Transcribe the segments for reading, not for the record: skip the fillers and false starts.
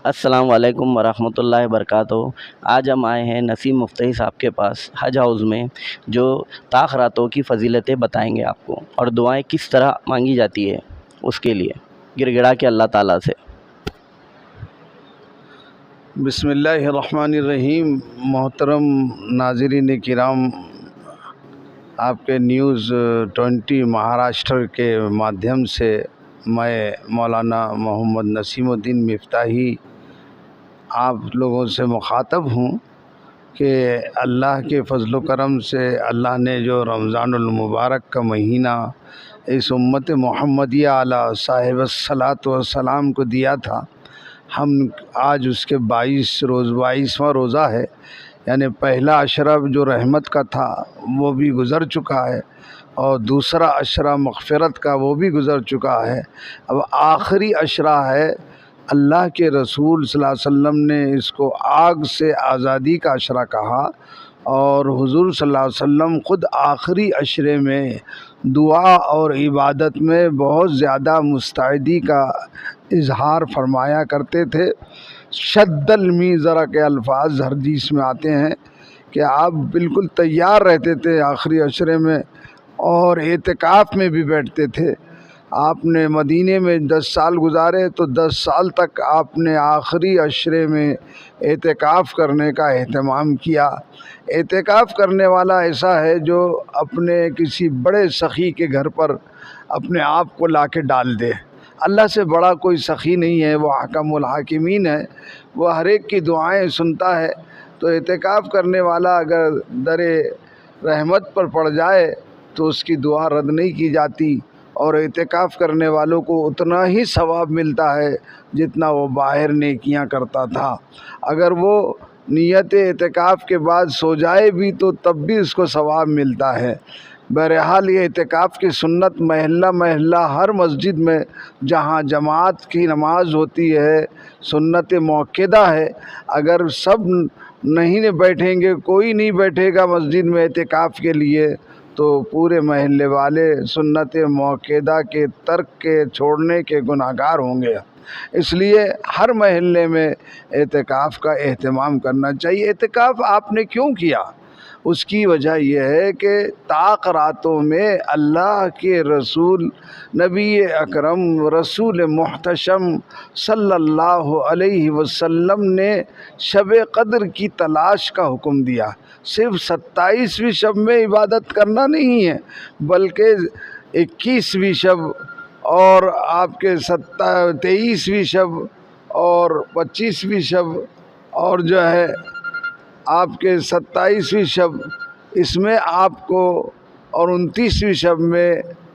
السلام علیکم ورحمۃ اللہ وبرکاتہ۔ آج ہم آئے ہیں نسیم مفتئی صاحب کے پاس حج ہاؤس میں، جو طاق راتوں کی فضیلتیں بتائیں گے آپ کو، اور دعائیں کس طرح مانگی جاتی ہے اس کے لیے گر گڑا کے اللہ تعالیٰ سے۔ بسم اللہ الرحمن الرحیم۔ محترم ناظرین کرام، آپ کے نیوز 20 مہاراشٹر کے مادھیم سے میں مولانا محمد نسیم الدین مفتاحی آپ لوگوں سے مخاطب ہوں کہ اللہ کے فضل و کرم سے اللہ نے جو رمضان المبارک کا مہینہ اس امت محمدیہ علی صاحب الصلاۃ والسلام کو دیا تھا، ہم آج اس کے 22واں روزہ ہے، یعنی پہلا عشرہ جو رحمت کا تھا وہ بھی گزر چکا ہے، اور دوسرا عشرہ مغفرت کا وہ بھی گزر چکا ہے۔ اب آخری عشرہ ہے۔ اللہ کے رسول صلی اللہ علیہ وسلم نے اس کو آگ سے آزادی کا عشرہ کہا، اور حضور صلی اللہ علیہ وسلم خود آخری عشرے میں دعا اور عبادت میں بہت زیادہ مستعدی کا اظہار فرمایا کرتے تھے۔ شد المیزر کے الفاظ حدیث میں آتے ہیں کہ آپ بالکل تیار رہتے تھے آخری عشرے میں، اور اعتکاف میں بھی بیٹھتے تھے۔ آپ نے مدینے میں 10 سال گزارے تو 10 سال تک آپ نے آخری عشرے میں اعتکاف کرنے کا اہتمام کیا۔ اعتکاف کرنے والا ایسا ہے جو اپنے کسی بڑے سخی کے گھر پر اپنے آپ کو لا کے ڈال دے۔ اللہ سے بڑا کوئی سخی نہیں ہے، وہ حکم الحاکمین ہے، وہ ہر ایک کی دعائیں سنتا ہے۔ تو اعتکاف کرنے والا اگر در رحمت پر پڑ جائے تو اس کی دعا رد نہیں کی جاتی، اور اعتکاف کرنے والوں کو اتنا ہی ثواب ملتا ہے جتنا وہ باہر نیکیاں کرتا تھا۔ اگر وہ نیت اعتکاف کے بعد سو جائے بھی تو تب بھی اس کو ثواب ملتا ہے۔ بہرحال یہ اعتکاف کی سنت محلہ محلہ ہر مسجد میں جہاں جماعت کی نماز ہوتی ہے سنت موقدہ ہے۔ اگر سب نہیں بیٹھیں گے، کوئی نہیں بیٹھے گا مسجد میں اعتکاف کے لیے، تو پورے محلے والے سنت موقدہ کے ترک کے چھوڑنے کے گناہگار ہوں گے۔ اس لیے ہر محلے میں اعتکاف کا اہتمام کرنا چاہیے۔ اعتکاف آپ نے کیوں کیا؟ اس کی وجہ یہ ہے کہ طاق راتوں میں اللہ کے رسول نبی اکرم رسول محتشم صلی اللہ علیہ وسلم نے شب قدر کی تلاش کا حکم دیا۔ صرف 27ویں شب میں عبادت کرنا نہیں ہے، بلکہ 21ویں شب اور آپ کے 23ویں شب اور 25ویں شب اور جو ہے آپ کے 27ویں شب، اس میں آپ کو، اور 29ویں شب میں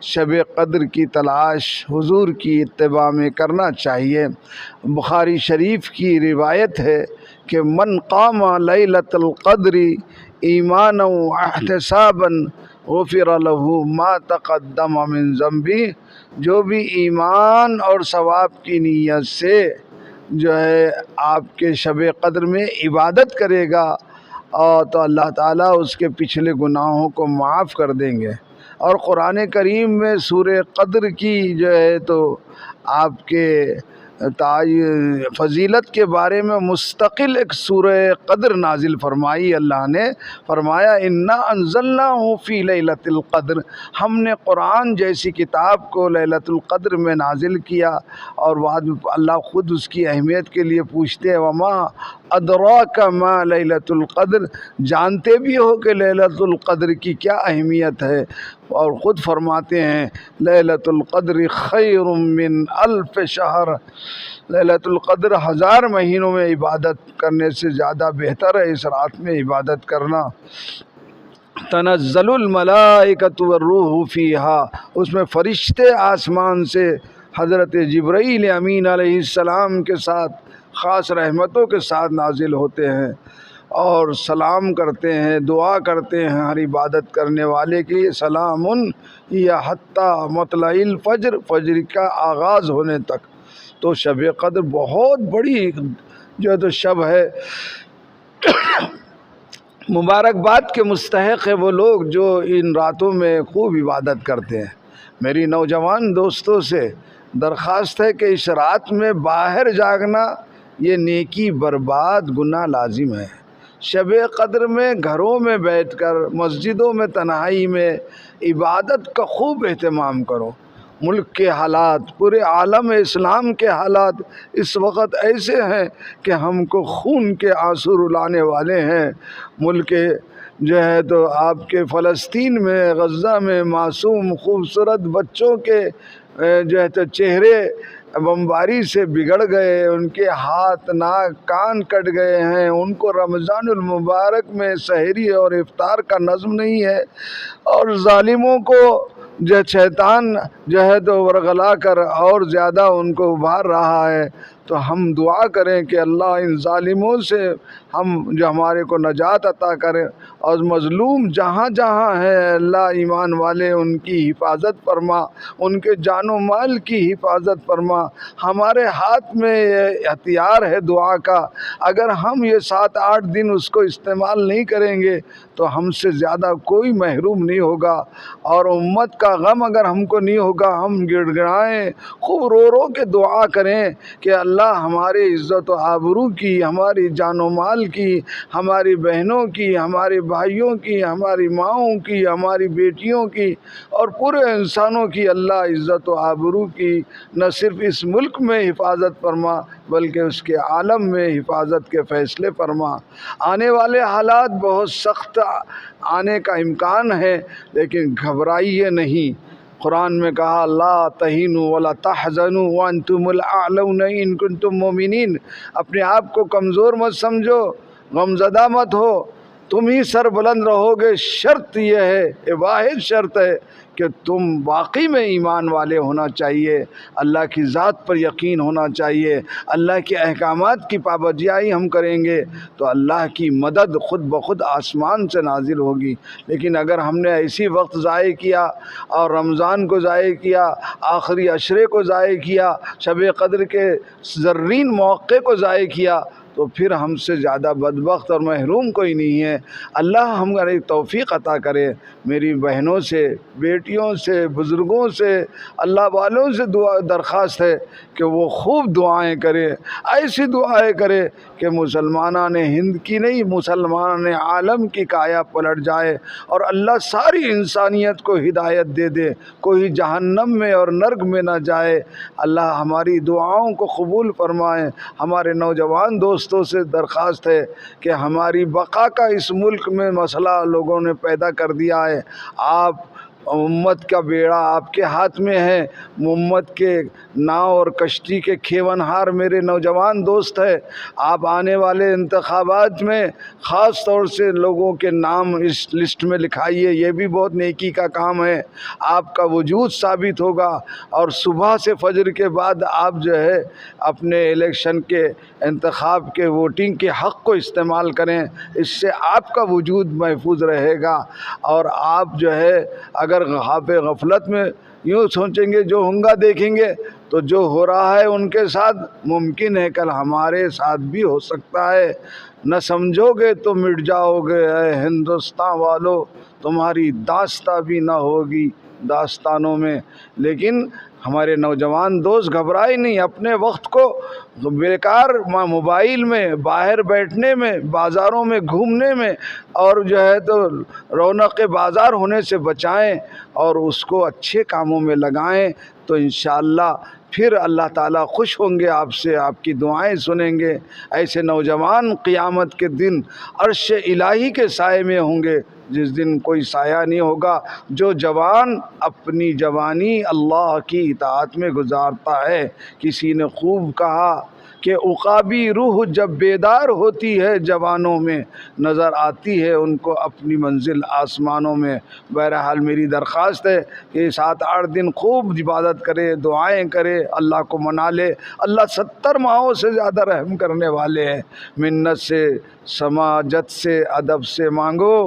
شب قدر کی تلاش حضور کی اتباع میں کرنا چاہیے۔ بخاری شریف کی روایت ہے کہ من قام لیلۃ القدر ایمانا واحتسابا غفر له ما تقدم من ذنبہ، جو بھی ایمان اور ثواب کی نیت سے جو ہے آپ کے شب قدر میں عبادت کرے گا، اور تو اللہ تعالیٰ اس کے پچھلے گناہوں کو معاف کر دیں گے۔ اور قرآن کریم میں سورہ قدر کی جو ہے تو آپ کے فضیلت کے بارے میں مستقل ایک سورہ قدر نازل فرمائی۔ اللہ نے فرمایا انا انزلناہ فی لیلۃ القدر، ہم نے قرآن جیسی کتاب کو لیلۃ القدر میں نازل کیا۔ اور بعد میں اللہ خود اس کی اہمیت کے لیے پوچھتے ہیں وما ادراک ما لیلۃ القدر، جانتے بھی ہو کہ لیلۃ القدر کی کیا اہمیت ہے؟ اور خود فرماتے ہیں لیلۃ القدر خیر من الف شہر، لیلۃ القدر 1000 مہینوں میں عبادت کرنے سے زیادہ بہتر ہے اس رات میں عبادت کرنا۔ تنزل الملائکۃ والروح فیہا، اس میں فرشتے آسمان سے حضرت جبرائیل امین علیہ السلام کے ساتھ خاص رحمتوں کے ساتھ نازل ہوتے ہیں، اور سلام کرتے ہیں، دعا کرتے ہیں ہر عبادت کرنے والے کی، سلام یا حتی مطلع الفجر، فجر کا آغاز ہونے تک۔ تو شب قدر بہت بڑی جو ہے تو شب ہے۔ مبارکباد کے مستحق ہے وہ لوگ جو ان راتوں میں خوب عبادت کرتے ہیں۔ میری نوجوان دوستوں سے درخواست ہے کہ اس رات میں باہر جاگنا یہ نیکی برباد گناہ لازم ہے۔ شب قدر میں گھروں میں بیٹھ کر، مسجدوں میں تنہائی میں عبادت کا خوب اہتمام کرو۔ ملک کے حالات، پورے عالم اسلام کے حالات اس وقت ایسے ہیں کہ ہم کو خون کے آنسو رلانے والے ہیں۔ ملک جو ہے تو آپ کے فلسطین میں، غزہ میں معصوم خوبصورت بچوں کے جو ہے تو چہرے بمباری سے بگڑ گئے، ان کے ہاتھ ناک کان کٹ گئے ہیں، ان کو رمضان المبارک میں سحری اور افطار کا نظم نہیں ہے، اور ظالموں کو جو شیطان جو ہے تو ورغلا کر اور زیادہ ان کو ابھار رہا ہے۔ تو ہم دعا کریں کہ اللہ ان ظالموں سے جو ہمارے کو نجات عطا کرے، اور مظلوم جہاں جہاں ہے اللہ ایمان والے ان کی حفاظت فرما، ان کے جان و مال کی حفاظت فرما۔ ہمارے ہاتھ میں یہ ہتھیار ہے دعا کا، اگر ہم یہ 7-8 دن اس کو استعمال نہیں کریں گے تو ہم سے زیادہ کوئی محروم نہیں ہوگا، اور امت کا غم اگر ہم کو نہیں ہوگا، ہم گڑ گڑائیں، خوب رو رو کے دعا کریں کہ اللہ ہماری عزت و آبرو کی، ہماری جان و مال کی، ہماری بہنوں کی، ہمارے بھائیوں کی، ہماری ماؤں کی، ہماری بیٹیوں کی، اور پورے انسانوں کی اللہ عزت و آبرو کی نہ صرف اس ملک میں حفاظت فرما بلکہ اس کے عالم میں حفاظت کے فیصلے فرما۔ آنے والے حالات بہت سخت آنے کا امکان ہے، لیکن گھبرائیے نہیں۔ قرآن میں کہا لا تہینوا ولا تحزنوا وانتم الاعلون ان کنتم مومنین، اپنے آپ کو کمزور مت سمجھو، غمزدہ مت ہو، تم ہی سر بلند رہو گے۔ شرط یہ ہے، یہ واحد شرط ہے کہ تم واقعی میں ایمان والے ہونا چاہیے، اللہ کی ذات پر یقین ہونا چاہیے، اللہ کے احکامات کی پابندیاں ہم کریں گے تو اللہ کی مدد خود بخود آسمان سے نازل ہوگی۔ لیکن اگر ہم نے ایسی وقت ضائع کیا اور رمضان کو ضائع کیا، آخری عشرے کو ضائع کیا، شب قدر کے زرین موقع کو ضائع کیا، تو پھر ہم سے زیادہ بدبخت اور محروم کوئی نہیں ہے۔ اللہ ہمیں توفیق عطا کرے۔ میری بہنوں سے، بیٹیوں سے، بزرگوں سے، اللہ والوں سے درخواست ہے کہ وہ خوب دعائیں کرے، ایسی دعائیں کرے کہ مسلمانان ہند کی نہیں، مسلمانان عالم کی کایا پلٹ جائے، اور اللہ ساری انسانیت کو ہدایت دے دے، کوئی جہنم میں اور نرک میں نہ جائے۔ اللہ ہماری دعاؤں کو قبول فرمائے۔ ہمارے نوجوان دوستوں سے درخواست ہے کہ ہماری بقا کا اس ملک میں مسئلہ لوگوں نے پیدا کر دیا ہے، آپ امت کا بیڑا آپ کے ہاتھ میں ہے، امت کے ناؤ اور کشتی کے کھیونہار میرے نوجوان دوست ہے، آپ آنے والے انتخابات میں خاص طور سے لوگوں کے نام اس لسٹ میں لکھائیے، یہ بھی بہت نیکی کا کام ہے، آپ کا وجود ثابت ہوگا، اور صبح سے فجر کے بعد آپ جو ہے اپنے الیکشن کے انتخاب کے ووٹنگ کے حق کو استعمال کریں، اس سے آپ کا وجود محفوظ رہے گا، اور آپ جو ہے اگر خواب غفلت میں یوں سوچیں گے جو ہوں گا دیکھیں گے، تو جو ہو رہا ہے ان کے ساتھ ممکن ہے کل ہمارے ساتھ بھی ہو سکتا ہے۔ نہ سمجھو گے تو مٹ جاؤ گے، اے ہندوستان والو تمہاری داستاں بھی نہ ہوگی داستانوں میں۔ لیکن ہمارے نوجوان دوست گھبرائے نہیں، اپنے وقت کو بیکار موبائل میں، باہر بیٹھنے میں، بازاروں میں گھومنے میں، اور جو ہے تو رونق بازار ہونے سے بچائیں، اور اس کو اچھے کاموں میں لگائیں، تو انشاءاللہ پھر اللہ تعالیٰ خوش ہوں گے آپ سے، آپ کی دعائیں سنیں گے۔ ایسے نوجوان قیامت کے دن عرش الہی کے سائے میں ہوں گے، جس دن کوئی سایہ نہیں ہوگا۔ جو جوان اپنی جوانی اللہ کی اطاعت میں گزارتا ہے، کسی نے خوب کہا کہ عقابی روح جب بیدار ہوتی ہے جوانوں میں، نظر آتی ہے ان کو اپنی منزل آسمانوں میں۔ بہرحال میری درخواست ہے کہ 7-8 دن خوب عبادت کرے، دعائیں کرے، اللہ کو منا لے۔ اللہ 70 ماہوں سے زیادہ رحم کرنے والے ہیں۔ منت سے، سماجت سے، ادب سے مانگو،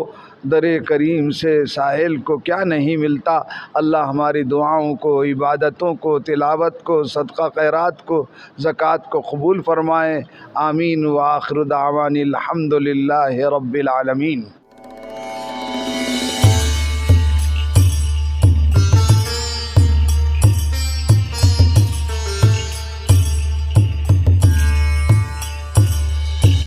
در کریم سے سائل کو کیا نہیں ملتا۔ اللہ ہماری دعاؤں کو، عبادتوں کو، تلاوت کو، صدقہ خیرات کو، زکوٰۃ کو قبول فرمائے۔ آمین۔ وآخر دعوانا الحمد للہ رب العالمین۔